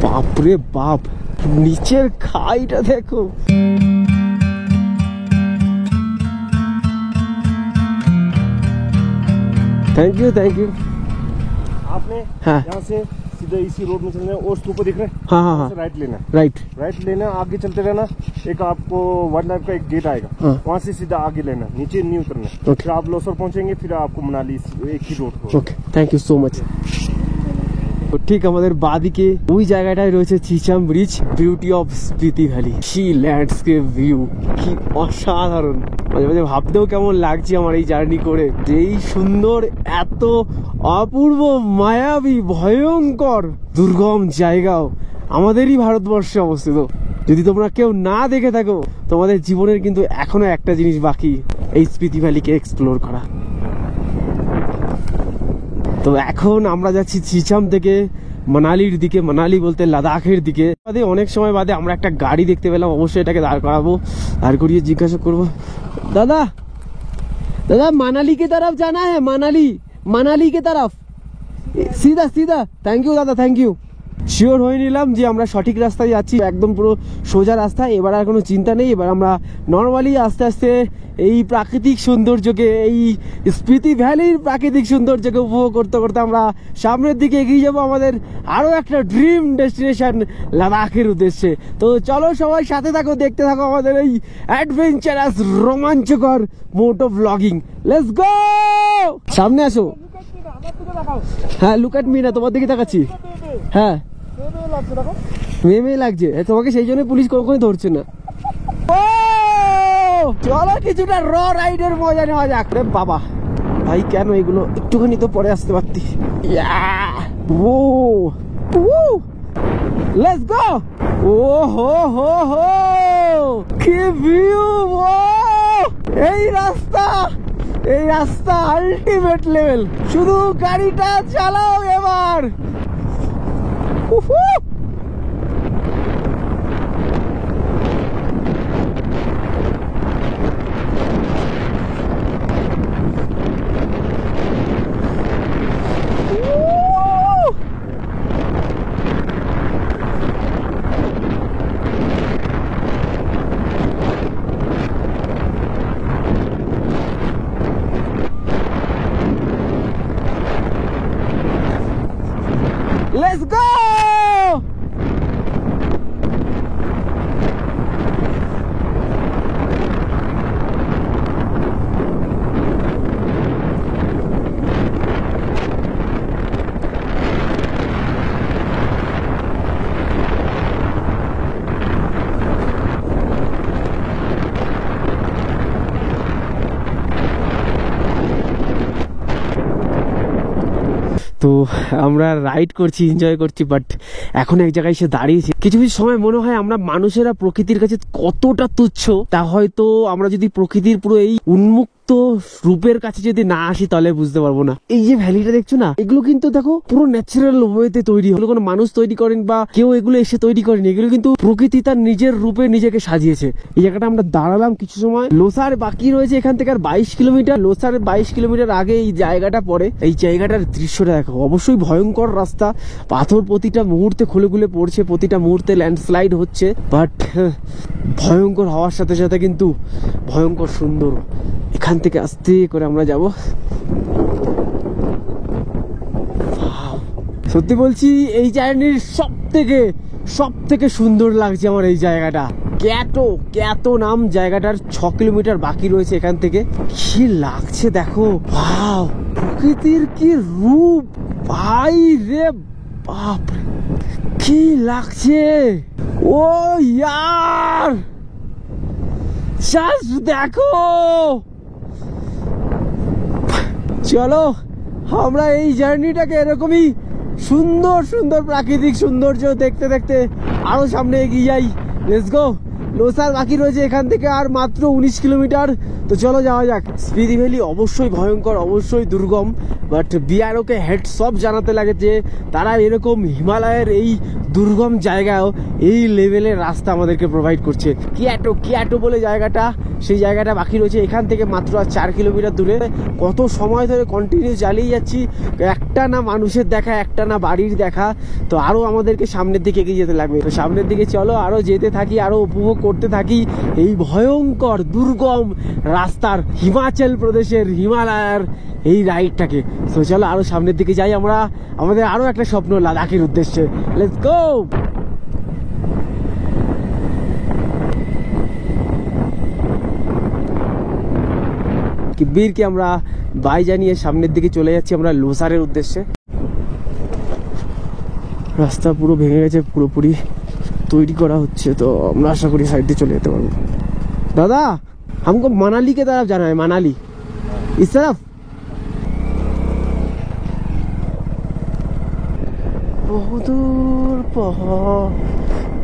বাপরে বাপ, নিচের খাইটা দেখো। Thank you. आपने हाँ। यहाँ से सीधा इसी रोड में चलना है और उसके ऊपर दिख रहे हैं हाँ हाँ वहाँ हाँ से राइट लेना है। राइट राइट लेना, आगे चलते रहना, एक आपको वाइल्ड लाइफ का एक गेट आएगा, हाँ। वहाँ से सीधा आगे लेना, नीचे नहीं उतरना। ओके। फिर आप लोसर पहुंचेंगे, फिर आपको मनाली एक ही रोड को। Okay thank you so much. ঠিক আমাদের বাদিকে ওই জায়গাটায় রয়েছে Chicham bridge, beauty of Spiti valley, see landscape view, কি অসাধারণ। মাঝে মাঝে ভাবতেও কেমন লাগছে আমার এই জার্নি করে, যে এই সুন্দর এত অপূর্ব মায়াবী ভয়ঙ্কর দুর্গম জায়গাও আমাদেরই ভারতবর্ষে অবস্থিত। যদি তোমরা কেউ না দেখে থাকো, তোমাদের জীবনের কিন্তু এখনো একটা জিনিস বাকি, এই স্পিতি ভ্যালিকে এক্সপ্লোর করা। তো এখন আমরা যাচ্ছি চিচাম থেকে মানালির দিকে, মানালি বলতে লাদাখের দিকে। অনেক সময় বাদে আমরা একটা গাড়ি দেখতে পেলাম, অবশ্যই এটাকে দাঁড় করাবো, দাঁড় করিয়ে জিজ্ঞাসা করবো, দাদা দাদা মানালি কে তরফ জানা হ্যাঁ? মানালি কে তরফ সিধা সিধা। থ্যাংক ইউ দাদা, থ্যাংক ইউ। শিওর হয়ে নিলাম যে আমরা সঠিক রাস্তায় যাচ্ছি, একদম পুরো সোজা রাস্তা। এবার আর কোনো চিন্তা নেই, এবার আমরা নর্মালি আস্তে আস্তে এই প্রাকৃতিক সৌন্দর্যকে, এই স্পিতি ভ্যালির প্রাকৃতিক সৌন্দর্যকে উপভোগ করতে করতে আমরা সামনের দিকে এগিয়ে যাব আমাদের আরো একটা ড্রিম ডেস্টিনেশন লাদাখের উদ্দেশ্যে। তো চলো সবাই সাথে থাকো, দেখতে থাকো আমাদের এই অ্যাডভেঞ্চারাস রোমাঞ্চকর মোটো ব্লগিং। Let's go. সামনে আসো। হ্যাঁ লুক অ্যাট মি না, তোমার দিকে তাকাচ্ছি। হ্যাঁ মেয়ে লাগছে তোমাকে, সেই জন্য পুলিশ কখনোই ধরছে না। ও চলো কিছুটা র রাইডের মজা নেওয়া যাক। রে বাবা ভাই, কেন এগুলো, একটুখানি তো পরে আসতে পারতি। Let's go. ও হো হো হো, কি ভিউ! এই রাস্তা আলটিমেট লেভেল। শুধু গাড়িটা চালাও এবার। Let's go! তো আমরা রাইড করছি, এনজয় করছি, বাট এখন এক জায়গায় এসে দাঁড়িয়েছি। কিছু কিছু সময় মনে হয় আমরা মানুষেরা প্রকৃতির কাছে কতটা তুচ্ছ, তা হয়তো আমরা যদি প্রকৃতির পুরো এই উন্মুক্ত রূপের কাছে যদি না আসি তাহলে বুঝতে পারবো না। এই যে ভ্যালিটা দেখছো না, এগুলো কিন্তু দেখো পুরো ন্যাচারাল ওয়েতে তৈরি, হলো কোনো মানুষ তৈরি করেন বা কেউ এগুলো এসে তৈরি করেনি, এগুলো কিন্তু প্রকৃতি তার নিজের রূপে নিজেকে সাজিয়েছে। এই জায়গাটা আমরা দাঁড়ালাম কিছু সময়। লোসার বাকি রয়েছে এখান থেকে আর 22 কিলোমিটার। লোসার 22 কিলোমিটার আগে এই জায়গাটা পড়ে। এই জায়গাটার দৃশ্যটা দেখো, অবশ্যই ভয়ঙ্কর রাস্তা, পাথর প্রতিটা মুহূর্তে খুলে খুলে পড়ছে, প্রতিটা মুহূর্তে ল্যান্ডস্লাইড হচ্ছে, বাট ভয়ঙ্কর হওয়ার সাথে সাথে কিন্তু ভয়ঙ্কর সুন্দর। এখান থেকে আস্তে করে আমরা যাব। সত্যি বলছি এই জার্নির সব থেকে সুন্দর লাগছে আমার এই জায়গাটা। ক্যাটো নাম জায়গাটার, 6 কিলোমিটার বাকি রয়েছে এখান থেকে। কি লাগছে দেখো, ওয়াও, প্রকৃতির কি রূপ ভাই রে বাপ, কি লাগছে। ও ইয়ার, জাস্ট দেখো। চলো আমরা এই জার্নিটাকে এরকমই সুন্দর সুন্দর প্রাকৃতিক সৌন্দর্য দেখতে দেখতে আরো সামনে এগিয়ে যাই। Let's go. লোসার বাকি রয়েছে এখান থেকে আর মাত্র 19 কিলোমিটার। তো চলো যাওয়া যাক। স্পিতি ভ্যালি অবশ্যই ভয়ঙ্কর, অবশ্যই দুর্গম, বাট বিআরওকে হেডস অফ জানাতে লাগে যে তারা এরকম হিমালয়ের এই দুর্গম জায়গায়ও এই লেভেলের রাস্তা আমাদেরকে প্রোভাইড করছে। কিয়াটো বলে জায়গাটা, সেই জায়গাটা বাকি রয়েছে এখান থেকে মাত্র আর 4 কিলোমিটার দূরে। কত সময় ধরে কন্টিনিউ চালিয়ে যাচ্ছি, একটা না মানুষের দেখা, একটা না বাড়ির দেখা। তো আরো আমাদেরকে সামনের দিকে এগিয়ে যেতে লাগবে। তো সামনের দিকে চলো, আরো যেতে থাকি, আরো উপভোগ করতে থাকি এই ভয়ঙ্কর দুর্গম রাস্তার, হিমাচল প্রদেশের হিমালয়ের এই রাইডটাকে। তো চলো আরো সামনের দিকে যাই আমরা, আমাদের আরো একটা স্বপ্ন লাদাখের উদ্দেশ্যে। Let's go. বীরকে আমরা বাই জানিয়ে সামনের দিকে চলে যাচ্ছি আমরা লোসারের উদ্দেশ্যে। রাস্তা পুরো ভেঙে গেছে, পুরোপুরি তৈরি করা হচ্ছে। তো আমরা আশা করি সাইড দিয়ে চলে যেতে পারবো। দাদা हमको मनाली के तरफ जाना है, मनाली इस तरफ। বহুদূর পাহাড়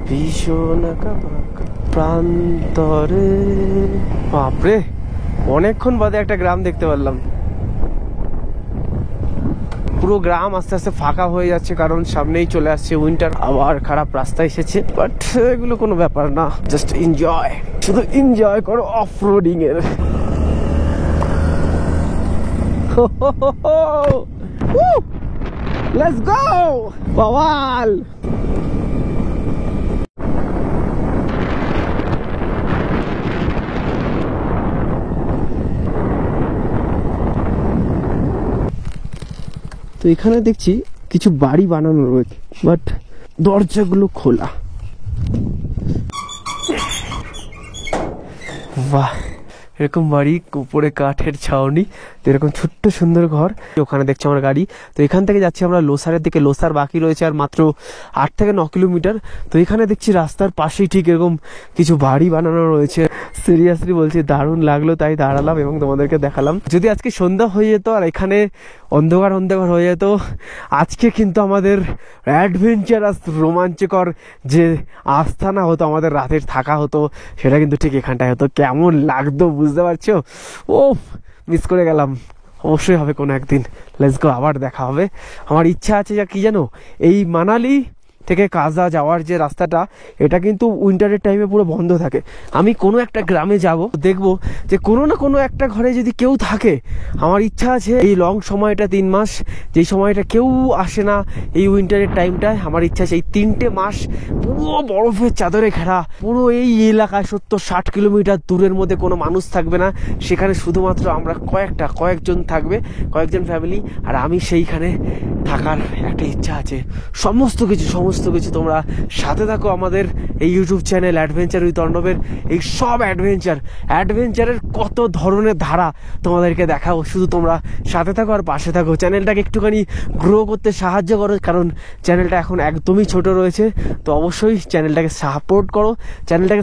ভীষণ প্রান্তরে, বাপরে অনেকক্ষণ বাদে একটা গ্রাম দেখতে পারলাম। পুরো গ্রাম আস্তে আস্তে ফাঁকা হয়ে যাচ্ছে, কারণ সামনেই চলে আসছে উইন্টার। আবার খারাপ রাস্তা এসেছে, বাট এগুলো কোনো ব্যাপার না, জাস্ট এনজয়, শুধু এনজয় করো অফ রোডিং এর। Let's go bowel. তো এখানে দেখছি কিছু বাড়ি বানানো রয়েছে, বাট দরজাগুলো খোলা। বাহ, এরকম বাড়ি, উপরে কাঠের ছাউনি, তো এরকম ছোট্ট সুন্দর ঘর। ওখানে দেখছি আমার গাড়ি। তো এখান থেকে যাচ্ছি আমরা লোসারের দিকে। লোসার বাকি রয়েছে আর মাত্র 8 থেকে 9 কিলোমিটার। তো এখানে দেখছি রাস্তার পাশেই ঠিক এরকম কিছু বাড়ি বানানো রয়েছে। সিরিয়াসলি বলছি, দারুণ লাগলো, তাই দাঁড়ালাম এবং তোমাদেরকে দেখালাম। যদি আজকে সন্ধ্যা হয়ে যেত আর এখানে অন্ধকার অন্ধকার হয়ে যেত, আজকে কিন্তু আমাদের অ্যাডভেঞ্চারাস রোমাঞ্চকর যে আস্থানা হতো, আমাদের রাতের থাকা হতো, সেটা কিন্তু ঠিক এখানটায় হতো। কেমন লাগতো বুঝতে পারছো? ও মিস করে গেলাম। অবশ্যই হবে কোনো একদিন, লেটস গো, আবার দেখা হবে। আমার ইচ্ছা আছে যা কি জানো, এই মানালি থেকে কাজা যাওয়ার যে রাস্তাটা, এটা কিন্তু উইন্টারের টাইমে পুরো বন্ধ থাকে। আমি কোনো একটা গ্রামে যাব, দেখবো যে কোনো না কোনো একটা ঘরে যদি কেউ থাকে। আমার ইচ্ছা আছে এই লং সময়টা 3 মাস, যেই সময়টা কেউ আসে না এই উইন্টারের টাইমটায়, আমার ইচ্ছা আছে এই 3টে মাস পুরো বরফের চাদরে ঘেরা, পুরো এই এলাকায় 70-60 কিলোমিটার দূরের মধ্যে কোনো মানুষ থাকবে না। সেখানে শুধুমাত্র আমরা কয়েকজন থাকবে, কয়েকজন ফ্যামিলি, আর আমি সেইখানে থাকার একটা ইচ্ছা আছে। সমস্ত কিছু তোমরা সাথে থাকো আমাদের এই ইউটিউব চ্যানেল অ্যাডভেঞ্চার উইথ অর্ণবের। এই সব অ্যাডভেঞ্চারের কত ধরনের ধারা তোমাদেরকে দেখাবো, শুধু তোমরা সাথে থাকো আর পাশে থাকো। চ্যানেলটাকে একটুখানি গ্রো করতে সাহায্য করো, কারণ চ্যানেলটা এখন একদমই ছোট রয়েছে। তো অবশ্যই চ্যানেলটাকে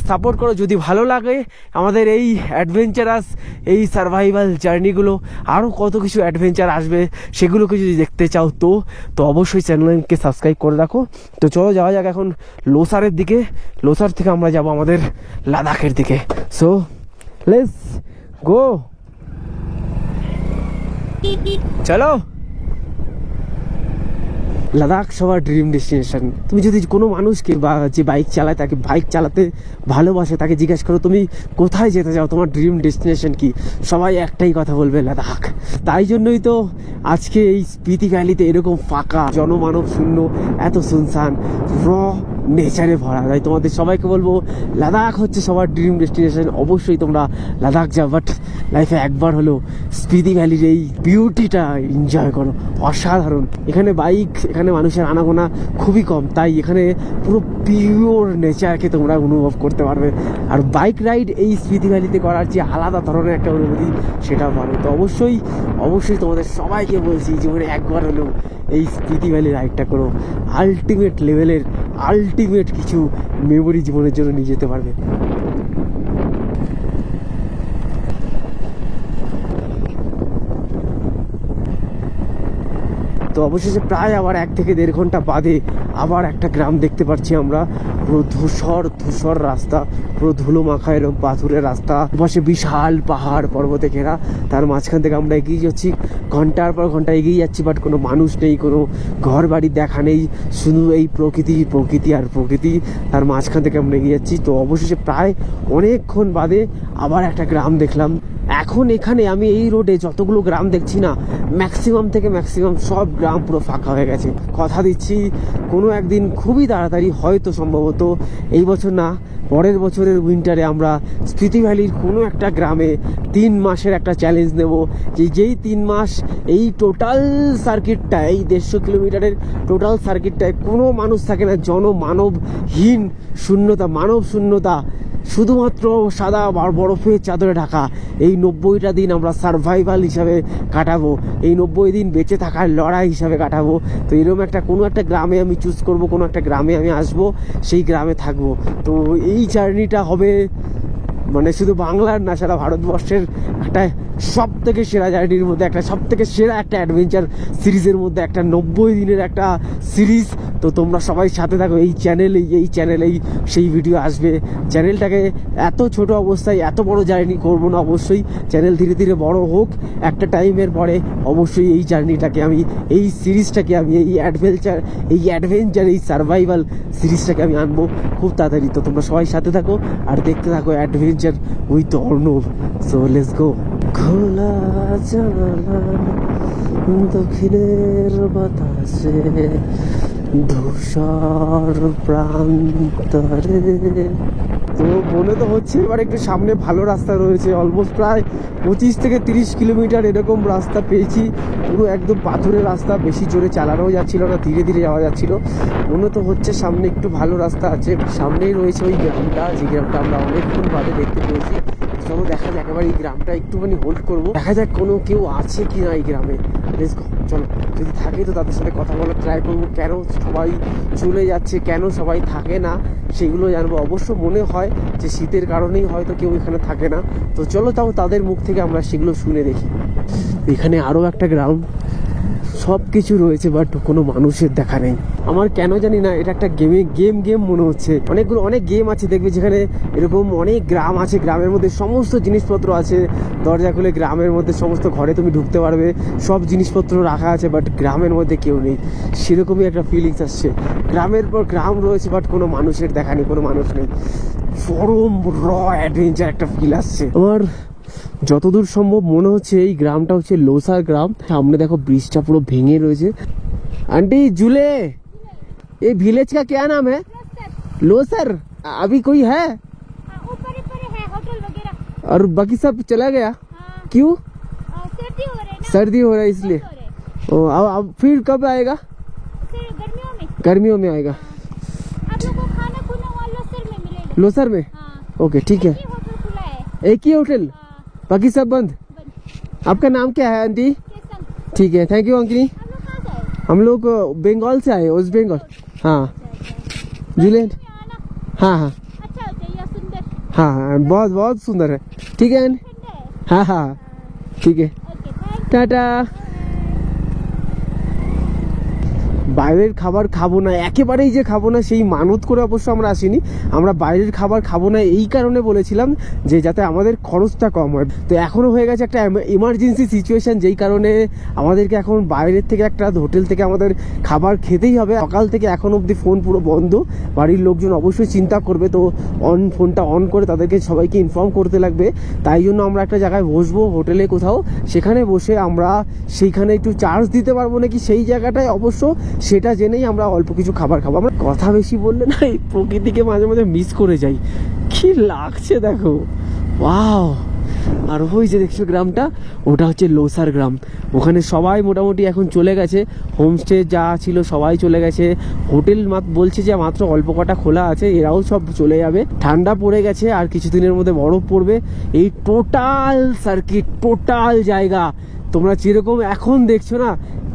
সাপোর্ট করো। যদি ভালো লাগে আমাদের এই অ্যাডভেঞ্চারাস, এই সার্ভাইভাল জার্নিগুলো, আরও কত কিছু অ্যাডভেঞ্চার আসবে, সেগুলোকে যদি দেখতে চাও তো অবশ্যই চ্যানেলকে সাবস্ক্রাইব করে রাখো। তো চলো যাওয়া যাক এখন লোসারের দিকে। লোসার থেকে আমরা যাব আমাদের লাদাখের দিকে। সো লেটস গো, চলো। লাদাখ সবার ড্রিম ডেস্টিনেশন। তুমি যদি কোনো মানুষকে বা যে বাইক চালায়, তাকে বাইক চালাতে ভালোবাসে, তাকে জিজ্ঞাসা করো তুমি কোথায় যেতে চাও, তোমার ড্রিম ডেস্টিনেশন কি, সবাই একটাই কথা বলবে, লাদাখ। তাই জন্যই তো আজকে এই স্পিতি ভ্যালিতে এরকম ফাঁকা, জনমানব শূন্য, এত সুনসান, র নেচারে ভরা। তাই তোমাদের সবাইকে বলবো, লাদাখ হচ্ছে সবার ড্রিম ডেস্টিনেশন। অবশ্যই তোমরা লাদাখ যাও, বাট লাইফে একবার হলেও স্পিতি ভ্যালির এই বিউটিটা এনজয় করো। অসাধারণ। এখানে এখানে মানুষের আনাগোনা খুবই কম, তাই এখানে পুরো পিওর নেচারকে তোমরা অনুভব করতে পারবে। আর বাইক রাইড এই স্পিতি ভ্যালিতে করার যে আলাদা ধরনের একটা অনুভূতি, সেটাও পাবে। তো অবশ্যই তোমাদের সবাইকে বলছি, জীবনে একবার হলেও এই স্পিতি ভ্যালি রাইডটা করো। আলটিমেট লেভেলের আলটিমেট কিছু মেমোরি জীবনের জন্য নিয়ে যেতে পারবে। তো অবশেষে প্রায় আবার 1 থেকে 1.5 ঘন্টা বাদে আবার একটা গ্রাম দেখতে পাচ্ছি আমরা। পুরো ধূসর রাস্তা, পুরো ধুলো মাখা এরকম পাথরের রাস্তা, পাশে বিশাল পাহাড় পর্বতে ঘেরা। তার মাঝখান থেকে আমরা এগিয়ে যাচ্ছি, ঘন্টার পর ঘন্টা এগিয়ে যাচ্ছি, বাট কোনো মানুষ নেই, কোনো ঘর বাড়ি দেখা নেই, শুধু এই প্রকৃতি আর প্রকৃতি। তার মাঝখান থেকে আমরা এগিয়ে যাচ্ছি। তো অবশেষে প্রায় অনেকক্ষণ বাদে আবার একটা গ্রাম দেখলাম। এখন এখানে আমি এই রোডে যতগুলো গ্রাম দেখছি না, ম্যাক্সিমাম থেকে ম্যাক্সিমাম সব গ্রাম পুরো ফাঁকা হয়ে গেছে। কথা দিচ্ছি কোনো একদিন খুবই তাড়াতাড়ি, হয়তো সম্ভবত এই বছর না পরের বছরের উইন্টারে আমরা স্পিতি ভ্যালির কোনো একটা গ্রামে 3 মাসের একটা চ্যালেঞ্জ নেব, যেই 3 মাস এই টোটাল সার্কিটটা, এই 150 কিলোমিটারের টোটাল সার্কিটটায় কোনো মানুষ থাকে না, জনমানবহীন শূন্যতা, মানব শূন্যতা, শুধুমাত্র সাদা বরফের চাদরে ঢাকা। এই 90টা দিন আমরা সার্ভাইভাল হিসাবে কাটাবো, এই 90 দিন বেঁচে থাকার লড়াই হিসাবে কাটাবো। তো এরকম একটা কোনো একটা গ্রামে আমি চুজ করব, কোনো একটা গ্রামে আমি আসবো, সেই গ্রামে থাকবো। তো এই জার্নিটা হবে মানে শুধু বাংলার না, সারা ভারতবর্ষের একটা সব থেকে সেরা জার্নির মধ্যে একটা, সব থেকে সেরা একটা অ্যাডভেঞ্চার সিরিজের মধ্যে একটা 90 দিনের একটা সিরিজ। তো তোমরা সবাই সাথে থাকো। এই চ্যানেলেই সেই ভিডিও আসবে। চ্যানেলটাকে এত ছোট অবস্থায় এত বড় জার্নি করব না, অবশ্যই চ্যানেল ধীরে ধীরে বড় হোক। একটা টাইমের পরে অবশ্যই এই জার্নিটাকে আমি, এই সিরিজটাকে আমি, এই অ্যাডভেঞ্চার এই সার্ভাইভাল সিরিজটাকে আমি আনবো খুব তাড়াতাড়ি। তো তোমরা সবাই সাথে থাকো আর দেখতে থাকো adventure with Arnab. So let's go. খোলা জানালা দক্ষিণের বাতাসে ধূসর প্রান্তরে। তো মনে তো হচ্ছে এবার একটু সামনে ভালো রাস্তা রয়েছে, অলমোস্ট প্রায় 25 থেকে 30 কিলোমিটার এরকম রাস্তা পেয়েছি। পুরো একদম পাথরের রাস্তা, বেশি জোরে চালানোও যাচ্ছিল না, ধীরে ধীরে যাওয়া যাচ্ছিল। মনে তো হচ্ছে সামনে একটু ভালো রাস্তা আছে। সামনেই রয়েছে ওই গ্রামটা, যে গ্রামটা আমরা অনেকক্ষণ বাদে দেখতে পেয়েছি। চলো দেখা যাক, এবার এই গ্রামটা একটুখানি হোল্ড করবো, দেখা যাক কোনো কেউ আছে কি না এই গ্রামে। চলো, যদি থাকে তো তাদের সাথে কথা বলার ট্রাই করবো। কেন সবাই চলে যাচ্ছে, কেন সবাই থাকে না, সেগুলো জানবো। অবশ্য মনে হয় যে শীতের কারণেই হয়তো কেউ এখানে থাকে না। তো চলো তাও তাদের মুখ থেকে আমরা সেগুলো শুনে দেখি। এখানে আরও একটা গ্রাম, সব কিছু রয়েছে বাট কোনো মানুষের দেখা নেই। আমার কেন জানি না এটা একটা গেম মনে হচ্ছে। অনেক গেম আছে দেখবে যেখানে এরকম অনেক গ্রাম আছে, গ্রামের মধ্যে সমস্ত জিনিসপত্র আছে, দরজা খুলে গ্রামের মধ্যে সমস্ত ঘরে তুমি ঢুকতে পারবে, সব জিনিসপত্র রাখা আছে, বাট গ্রামের মধ্যে কেউ নেই। সেরকমই একটা ফিলিংস আসছে। গ্রামের পর গ্রাম রয়েছে বাট কোনো মানুষের দেখা নেই, কোনো মানুষ নেই। চরম র অ্যাডভেঞ্চার একটা ফিল আসছে আমার। যতদূর সম্ভব মনে হচ্ছে এই গ্রামটা হচ্ছে লোসার গ্রাম। সামনে দেখো ব্রিজটা পুরো ভেঙে রয়েছে। आंटी झूले, ये विलेज का क्या नाम है? लोसर। अभी कोई है? ऊपर है होटल वगैरह, और बाकी सब चला गया? क्यों? सर्दी हो रही है ना, सर्दी हो रहा है इसलिए। ओ, अब फिर कब आएगा? फिर गर्मियों में आएगा। आप लोगों को खाना खुना वहाँ लोसर में मिलेगा। लोसर में? हाँ, ओके ठीक है। ये होटल खुला है। एक ही होटल, बाकी सब बंद। आपका नाम क्या है आंटी? केसंग। ठीक है, थैंक यू अंकली। आप लोग कहाँ से आए? हम लोग बंगाल से आए, वेस्ट बंगाल। हाँ जूलियन। में आना हाँ हाँ अच्छा होता है या सुंदर हाँ हाँ, बहुत बहुत सुंदर है। ठीक है ठंडा है। हाँ हाँ ठीक है, ओके थैंक টাটা। বাইরের খাবার খাবো না, একেবারেই যে খাবো না সেই মানত করে অবশ্য আমরা আসিনি। আমরা বাইরের খাবার খাবো না এই কারণে বলেছিলাম যে যাতে আমাদের খরচটা কম হয়। তো এখনও হয়ে গেছে একটা এমার্জেন্সি সিচুয়েশন, যেই কারণে আমাদেরকে এখন বাইরের থেকে একটা হোটেল থেকে আমাদের খাবার খেতেই হবে। সকাল থেকে এখন অবধি ফোন পুরো বন্ধ। বাড়ির লোকজন অবশ্যই চিন্তা করবে, তো ফোনটা অন করে তাদেরকে সবাইকে ইনফর্ম করতে লাগবে। তাই জন্য আমরা একটা জায়গায় বসবো, হোটেলে কোথাও, সেখানে বসে আমরা সেইখানে একটু চার্জ দিতে পারবো নাকি সেই জায়গাটায় অবশ্য সেটা জেনেই আমরা অল্প কিছু খাবার খাবো। আমরা কথা বেশি বললে না এই প্রকৃতিকে মাঝে মাঝে মিস করে যাই। কি লাগছে দেখো, ওয়াও। আর ওই যে দেখছো গ্রামটা, ওটা হচ্ছে লোসার গ্রাম। ওখানে সবাই মোটামুটি এখন চলে গেছে, হোমস্টে যা ছিল সবাই চলে গেছে। হোটেল বলছে যে মাত্র অল্প কটা খোলা আছে, এরাও সব চলে যাবে। ঠান্ডা পড়ে গেছে, আর কিছুদিনের মধ্যে বরফ পড়বে। এই টোটাল সার্কিট, টোটাল জায়গা তোমরা যেরকম এখন দেখছো না,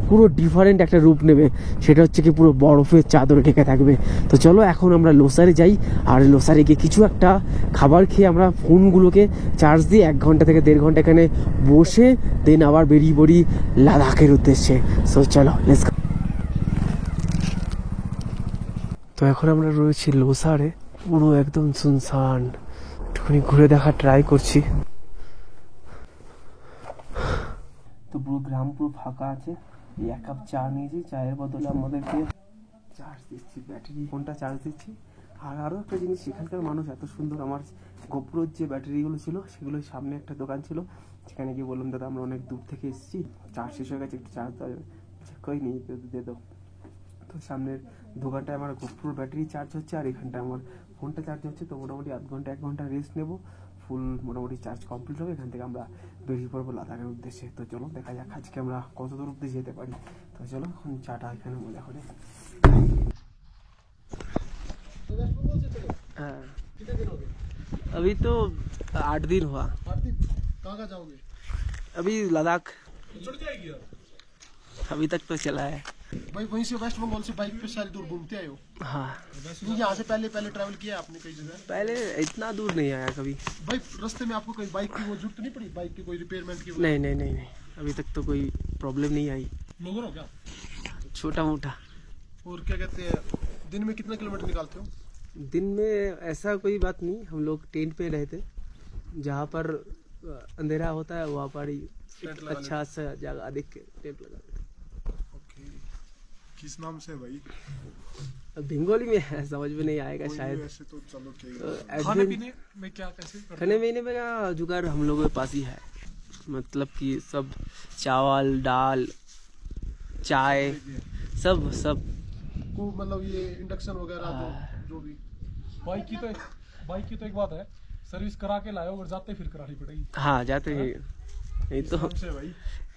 পুরো ডিফারেন্ট একটা রূপ নেবে। সেটা হচ্ছে কি পুরো বরফের চাদরে ঢেকে থাকবে। তো চলো এখন আমরা লোসারে যাই, আর লোসারে গিয়ে কিছু একটা খাবার খেয়ে আমরা ফোনগুলোকে চার্জ দিয়ে 1 ঘন্টা থেকে 1.5 ঘন্টা এখানে বসে দেন আবার বেরিয়ে পড়ি লাদাখের উদ্দেশ্যে। সো চলো লেটস গো। তো এখন আমরা রয়েছি লোসারে, পুরো একদম সুনসান। একটুখানি ঘুরে দেখার ট্রাই করছি। তো পুরো গ্রাম পুরো ফাঁকা আছে। এই 1 কাপ চা নিয়েছি, চায়ের বদলে আমাদেরকে চার্জ দিচ্ছি, ব্যাটারি ফোনটা চার্জ দিচ্ছি। আর আরও একটা জিনিস, এখানকার মানুষ এত সুন্দর। আমার গোপ্রোর যে ব্যাটারিগুলো ছিল সেগুলোর সামনে একটা দোকান ছিল, সেখানে গিয়ে বললাম দাদা আমরা অনেক দূর থেকে এসেছি, চার্জ শেষ হয়ে গেছে, একটু চার্জ দেওয়া যাবে? কই নেই, দিয়ে দাও। তো সামনের দোকানটায় আমার গোপ্রোর ব্যাটারি চার্জ হচ্ছে, আর এখানটায় আমার ফোনটা চার্জ হচ্ছে। তো মোটামুটি আধ ঘন্টা 1 ঘন্টা রেস্ট নেবো, ফুল মোটামুটি চার্জ কমপ্লিট হবে। এখান থেকে আমরা বেরিয়ে পড়বো লাদাখের উদ্দেশ্যে। তো চলো দেখা যাক আজকে আমরা কত দূর অব্দি যেতে পারি। তো চলো এখন চাটা এখানে মজা করে। हाँ अभी तो 8 दिन हुआ। 8 दिन कहाँ जाओगे? अभी लद्दाख चढ़ जाएगी यार। अभी तक तो चला है। भाई वहीं से वेस्ट बंगाल से बाइक पे सारी दूर घूमते आए हो? हाँ नहीं, यहाँ से पहले ट्रैवल किया है आपने कई जगह? पहले इतना दूर नहीं आया कभी। भाई रास्ते में आपको कहीं बाइक की वो जरूरत नहीं पड़ी? बाइक की कोई रिपेयरमेंट की? नहीं नहीं नहीं नहीं, अभी तक तो कोई प्रॉब्लम नहीं आई। लोगों हो क्या? छोटा मोटा। और क्या कहते हैं, दिन में कितना किलोमीटर निकालते हो? दिन में ऐसा कोई बात नहीं, हम लोग टेंट पे रहते, जहाँ पर अंधेरा होता है वहाँ पर ही टेंट लगा अच्छा सा जगह देख के टेंट लगा देते। ओके, किस नाम से भाई? बंगाली में है, समझ में नहीं आएगा शायद। ऐसे तो चलो ठीक तो है। खाने पीने में क्या कैसे करते हो? खाने पीने में क्या जुगाड़ हम लोगों के पास ही है, मतलब कि सब चावल दाल चाय सब सब को मतलब ये इंडक्शन वगैरह तो जो भी। बाइक की तो एक बात है, सर्विस करा के लाए हो, अगर जाते फिर करानी पड़ेगी। हाँ जाते हैं। ये तो नाम से भाई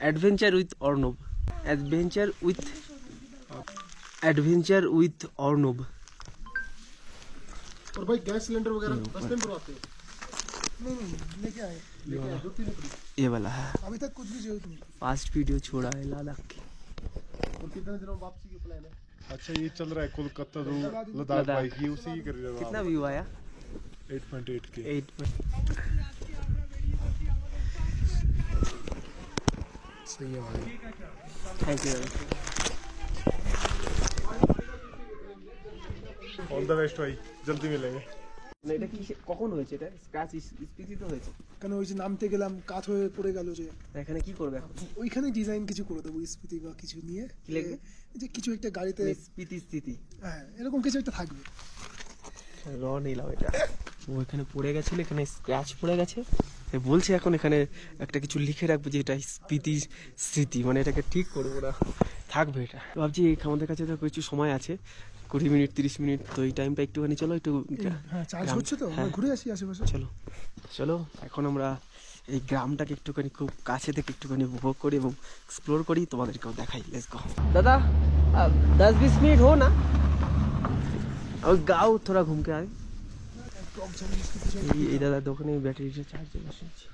adventure with Arnab, adventure with Arnab. और भाई गैस सिलेंडर वगैरह रास्ते में भरवाते हो? नहीं लेके आए, लेके आए, जरूरत ही नहीं पड़ी। ये वाला है, अभी तक कुछ भी जरूरत नहीं। फास्ट वीडियो छोड़ा है लद्दाख की। और कितने दिनों में वापसी के प्लान है? अच्छा ये चल रहा है कोलकाता तो लद्दाख लद्दाख। बाइक, ये उसी की कर रहे हो कितना आप? व्यू आया? 8.8 के। 8 सही है भाई। Thank you. All the best भाई, जल्दी मिलेंगे। এটা কি কখন হয়েছে? এটা স্ক্র্যাচ স্পিচিত হয়েছে? কেন ওই যে নামতে গেলাম কাঠ হয়ে পড়ে গেল, যে এখানে কি করবে এখন? ওইখানে ডিজাইন কিছু করে দেবো স্মৃতি বা কিছু নিয়ে। কি লিখবে? এই যে কিছু একটা গাড়িতে, স্পিতি স্থিতি, হ্যাঁ এরকম কিছু একটা থাকবে। র নিলাম এটা। ও এখানে পড়ে গেছিল, এখানে স্ক্র্যাচ পড়ে গেছে, সে বলছে এখন এখানে একটা কিছু লিখে রাখবো যে এটা স্মৃতি স্মৃতি, মানে এটাকে ঠিক করবো না, থাকবে এটা। ভাবছি আমাদের কাছে তো কিছু সময় আছে, 20 মিনিট 30 মিনিট, তো এই টাইমটা একটুখানি চলো একটু হ্যাঁ চার্জ হচ্ছে তো, হ্যাঁ। ঘুরে আসি আশেপাশে। চলো চলো এখন আমরা এই গ্রামটাকে একটুখানি খুব কাছে থেকে একটুখানি উপভোগ করি এবং এক্সপ্লোর করি, তোমাদেরকেও দেখাই। Let's go. দাদা 10-20 मिनट हो ना, और गाँव थोड़ा घूम के आए। এই দাদার দোকানে ব্যাটারিটা চার্জে বসেছি,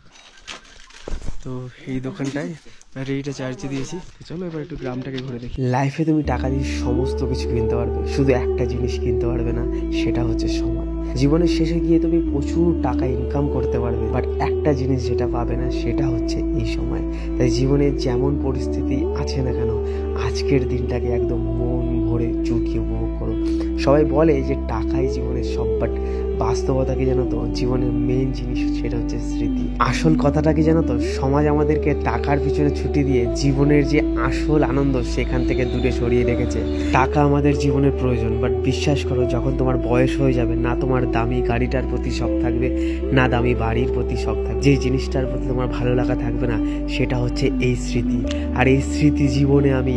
তো এই দোকানটায় ব্যাটারিটা চার্জে দিয়েছি। চলো এবার একটু গ্রামটাকে ঘুরে দেখি। লাইফে তুমি টাকা দিয়ে সমস্ত কিছু কিনতে পারবে, শুধু একটা জিনিস কিনতে পারবে না, সেটা হচ্ছে সময়। জীবনের শেষে গিয়ে তুমি প্রচুর টাকা ইনকাম করতে পারবে, বাট একটা জিনিস যেটা পাবে না সেটা হচ্ছে এই সময়। তাই জীবনে যেমন পরিস্থিতি আছে না কেন, আজকের দিনটাকে একদম মন ভরে চুকিয়ে উপভোগ করো। সবাই বলে যে টাকাই জীবনের সব, বাট বাস্তবতা কি জানো তো, জীবনের মেইন জিনিস সেটা হচ্ছে স্মৃতি। আসল কথাটা কি জানো তো, সমাজ আমাদেরকে টাকার পিছনে ছুটি দিয়ে জীবনের যে আসল আনন্দ সেখান থেকে দূরে সরিয়ে রেখেছে। টাকা আমাদের জীবনের প্রয়োজন, বাট বিশ্বাস করো যখন তোমার বয়স হয়ে যাবে, না তোমার দামি গাড়িটার প্রতি শখ থাকবে, না দামি বাড়ির প্রতি শখ থাকবে, যে জিনিসটার প্রতি তোমার ভালো লাগা থাকবে না সেটা হচ্ছে এই স্মৃতি। আর এই স্মৃতি জীবনে আমি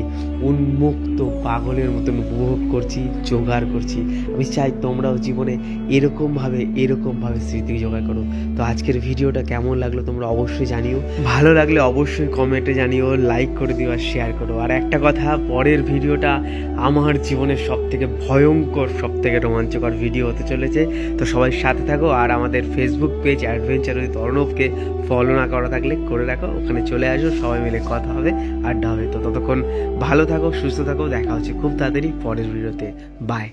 উন্মুক্ত পাগলের মতন উপভোগ করছি, জোগাড় করছি। আমি চাই তোমরাও জীবনে এরকমভাবে স্মৃতি জোগাড় করো। তো আজকের ভিডিওটা কেমন লাগলো তোমরা অবশ্যই জানিও, ভালো লাগলে অবশ্যই কমেন্টে জানিও, লাইক করে দিও আর শেয়ার করো। আর একটা কথা, পরের ভিডিওটা আমার জীবনের সবথেকে ভয়ঙ্কর, সবথেকে রোমাঞ্চকর ভিডিও হতে চলেছে। তো সবাই সাথে থাকো, আর আমাদের ফেসবুক পেজ অ্যাডভেঞ্চার উইথ অর্ণবকে ফলো না করা থাকলে করে রাখো, ওখানে চলে আসো, সবাই মিলে কথা হবে, আড্ডা হবে। তো ততক্ষণ ভালো থাকো, সুস্থ থাকো, দেখা হচ্ছে খুব তাড়াতাড়ি পরের ভিডিওতে। বাই।